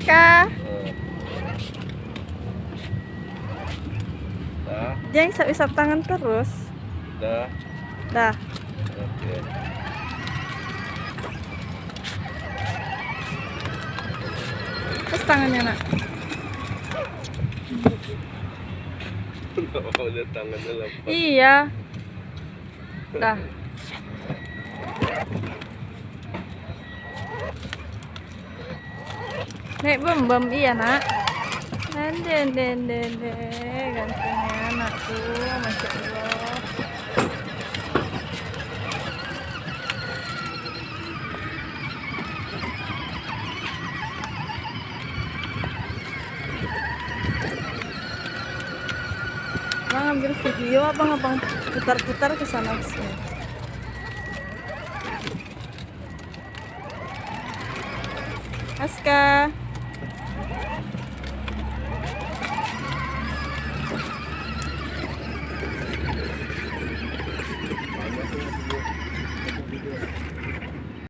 Aska. Dah. Jangan isap-isap tangan terus. Dah. Dah. Oke. Terus tangannya nak. Oh, udah tangannya lepas. Iya. Dah. Nek bem iya nak. Den gantengnya anakku, masya Allah. Abang ambil video, abang putar-putar ke sana sini. Aska.